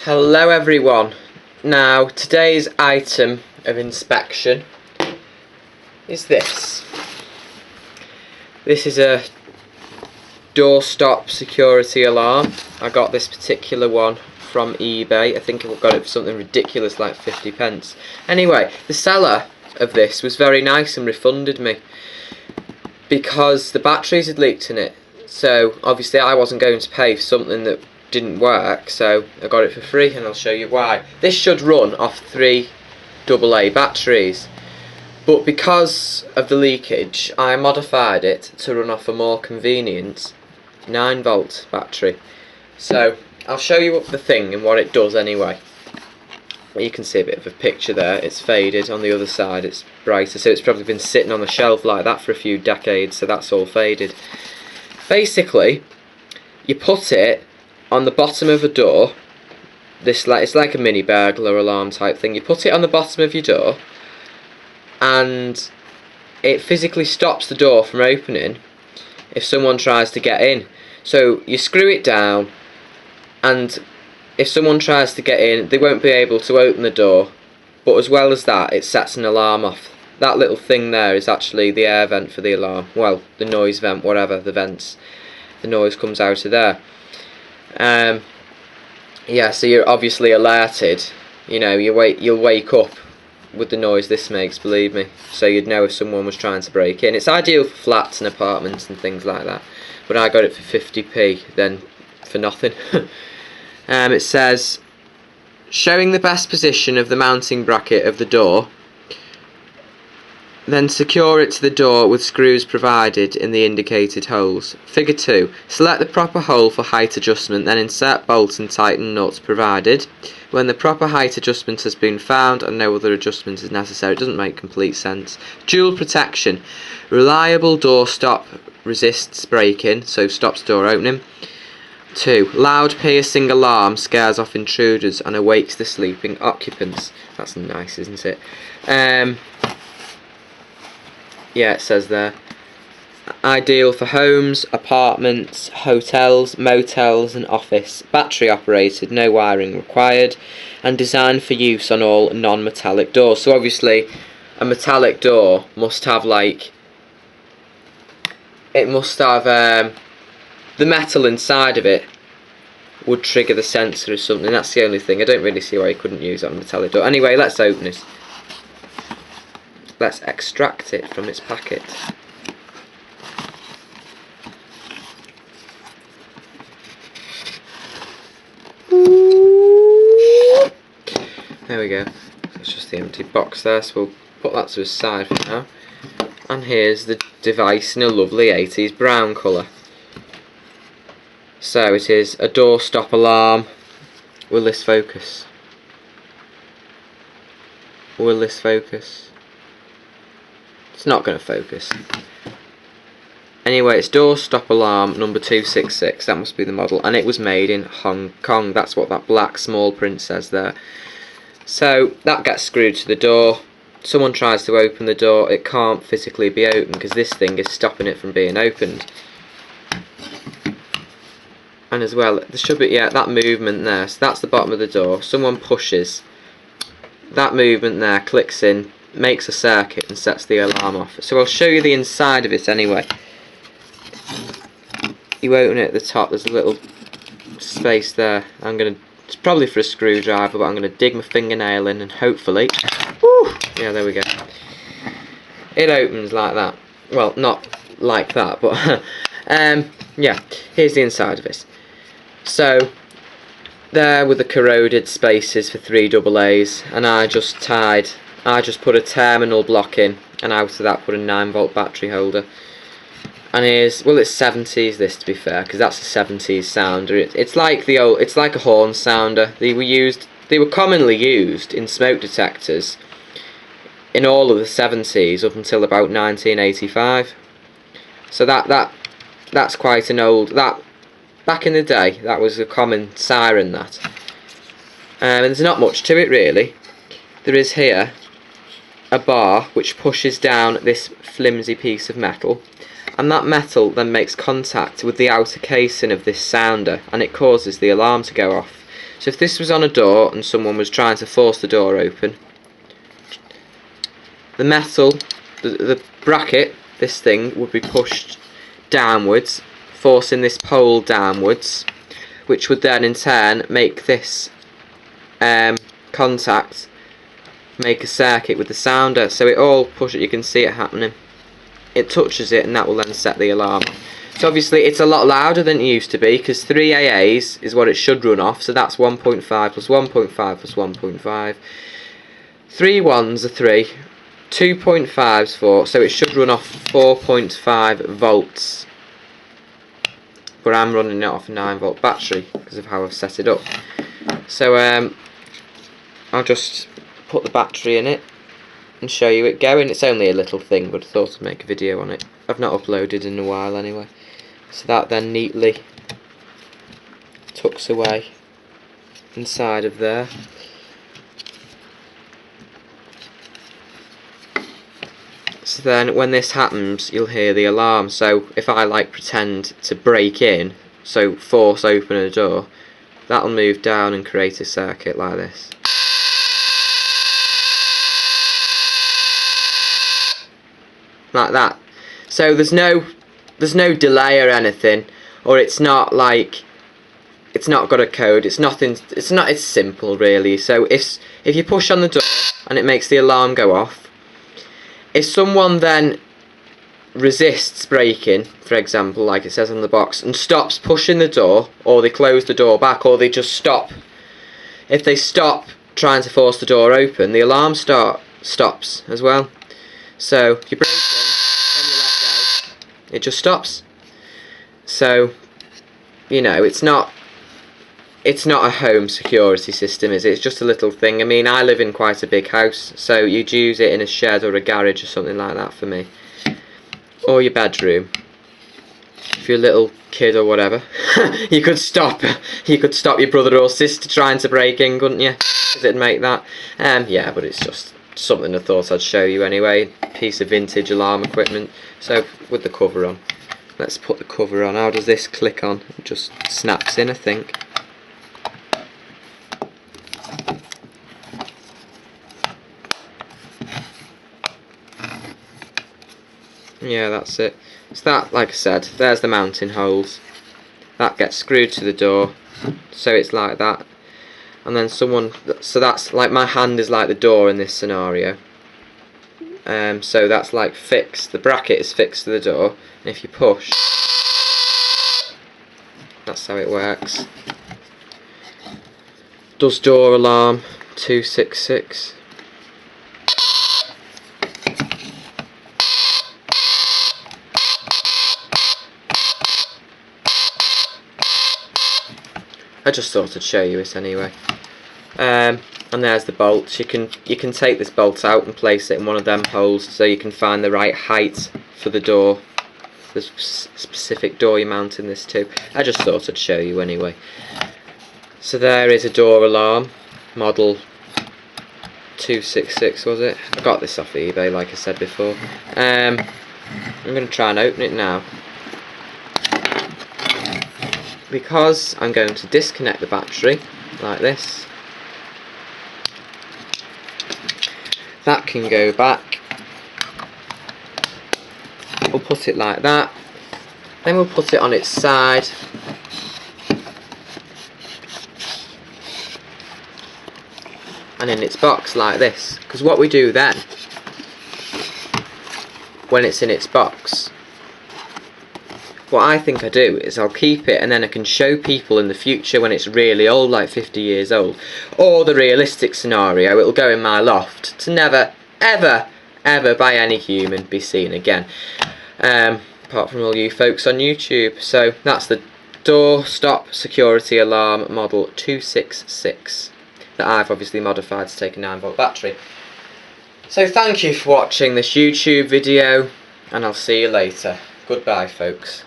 Hello everyone. Now today's item of inspection is this. This is a doorstop security alarm. I got this particular one from eBay. I think I got it for something ridiculous like 50 pence. Anyway, the seller of this was very nice and refunded me because the batteries had leaked in it. So obviously I wasn't going to pay for something that didn't work, so I got it for free, and I'll show you why. This should run off 3 AA batteries, but because of the leakage I modified it to run off a more convenient 9-volt battery. So I'll show you the thing and what it does anyway. You can see a bit of a picture there. It's faded. On the other side it's brighter, so it's probably been sitting on the shelf like that for a few decades, so that's all faded. Basically, you put it on the bottom of a door. It's like a mini burglar alarm type thing. You put it on the bottom of your door and it physically stops the door from opening if someone tries to get in. So you screw it down, and if someone tries to get in, they won't be able to open the door, but as well as that, it sets an alarm off. That little thing there is actually the air vent for the alarm. Well, the noise vent, whatever, the vents. The noise comes out of there. Yeah, so you're obviously alerted. You know, you'll wake up with the noise this makes, believe me. So you'd know if someone was trying to break in. It's ideal for flats and apartments and things like that. But I got it for 50p, then for nothing. It says, showing the best position of the mounting bracket of the door, then secure it to the door with screws provided in the indicated holes. Figure 2. Select the proper hole for height adjustment, then insert bolts and tighten nuts provided. When the proper height adjustment has been found and no other adjustment is necessary, it doesn't make complete sense. Dual protection. Reliable door stop resists break-in, so stops door opening. 2. Loud piercing alarm scares off intruders and awakes the sleeping occupants. That's nice, isn't it? Yeah, it says there. Ideal for homes, apartments, hotels, motels and office. Battery operated, no wiring required, and designed for use on all non-metallic doors. So obviously a metallic door must have the metal inside of it would trigger the sensor or something. That's the only thing. I don't really see why you couldn't use it on a metallic door. Anyway, let's open it. Let's extract it from its packet. There we go. It's just the empty box there, so we'll put that to the side for now. And here's the device in a lovely 80s brown colour. So it is a door stop alarm. Will this focus? Will this focus? It's not going to focus. Anyway, it's door stop alarm number 266. That must be the model, and it was made in Hong Kong. That's what that black small print says there. So that gets screwed to the door. Someone tries to open the door, it can't physically be opened because this thing is stopping it from being opened. And as well, there should be, yeah, that movement there. So that's the bottom of the door. Someone pushes. That movement there clicks in, makes a circuit and sets the alarm off. So I'll show you the inside of it anyway. You open it at the top, there's a little space there. It's probably for a screwdriver, but I'm going to dig my fingernail in and hopefully, whoo, yeah, there we go. It opens like that. Well, not like that, but yeah, here's the inside of it. So there were the corroded spaces for 3 AA's, and I just put a terminal block in, and out of that put a 9-volt battery holder. And here's, well, it's 70s this, to be fair, because that's a 70s sounder. It's like a horn sounder. They were commonly used in smoke detectors in all of the 70s up until about 1985. So that's quite an old, back in the day that was a common siren, that. And there's not much to it really. There is here a bar which pushes down this flimsy piece of metal, and that metal then makes contact with the outer casing of this sounder and it causes the alarm to go off. So if this was on a door and someone was trying to force the door open, the metal, the bracket, this thing would be pushed downwards, forcing this pole downwards, which would then in turn make this contact make a circuit with the sounder. So it all pushes, you can see it happening. It touches it and that will then set the alarm. So obviously it's a lot louder than it used to be, because 3 AAs is what it should run off, so that's 1.5 plus 1.5 plus 1.5. 3 ones are 3, 2.5 is 4, so it should run off 4.5 volts. But I'm running it off a 9 volt battery because of how I've set it up. So I'll just put the battery in it and show you it going. It's only a little thing, but I thought I'd make a video on it. I've not uploaded in a while anyway. So that then neatly tucks away inside of there. So then when this happens, you'll hear the alarm. So if I like pretend to break in, so force open a door, that'll move down and create a circuit like this. Like that. So there's no delay or anything, or it's not like, it's not got a code, it's nothing, it's simple really. So if you push on the door and it makes the alarm go off, if someone then resists breaking, for example, like it says on the box, and stops pushing the door, or they close the door back, or they just stop, if they stop trying to force the door open, the alarm stops as well. So if you break in, then you let go, it just stops. So, you know, it's not a home security system, is it? It's just a little thing. I mean, I live in quite a big house, so you'd use it in a shed or a garage or something like that for me. Or your bedroom. If you're a little kid or whatever, you could stop your brother or sister trying to break in, couldn't you? Because it'd make that. Yeah, but it's just something I thought I'd show you anyway. Piece of vintage alarm equipment. So, with the cover on. Let's put the cover on. How does this click on? It just snaps in, I think. Yeah, that's it. So that, like I said, there's the mounting holes. That gets screwed to the door, so it's like that. And then so that's like, my hand is like the door in this scenario. So that's like fixed, the bracket is fixed to the door, and if you push, that's how it works. Does door alarm 266. I just thought I'd show you this anyway. And there's the bolts. You can take this bolt out and place it in one of them holes, so you can find the right height for the door, the specific door you're mounting this to. I just thought I'd show you anyway. So there is a door alarm, model 266 was it? I got this off eBay, like I said before. I'm going to try and open it now, because I'm going to disconnect the battery like this. That can go back. We'll put it like that. Then we'll put it on its side. And in its box like this. Because what we do then, when it's in its box, what I think I do is I'll keep it, and then I can show people in the future when it's really old, like 50 years old, or the realistic scenario, it'll go in my loft to never, ever, ever by any human be seen again, apart from all you folks on YouTube. So that's the door stop security alarm model 266 that I've obviously modified to take a 9 volt battery. So thank you for watching this YouTube video, and I'll see you later. Goodbye, folks.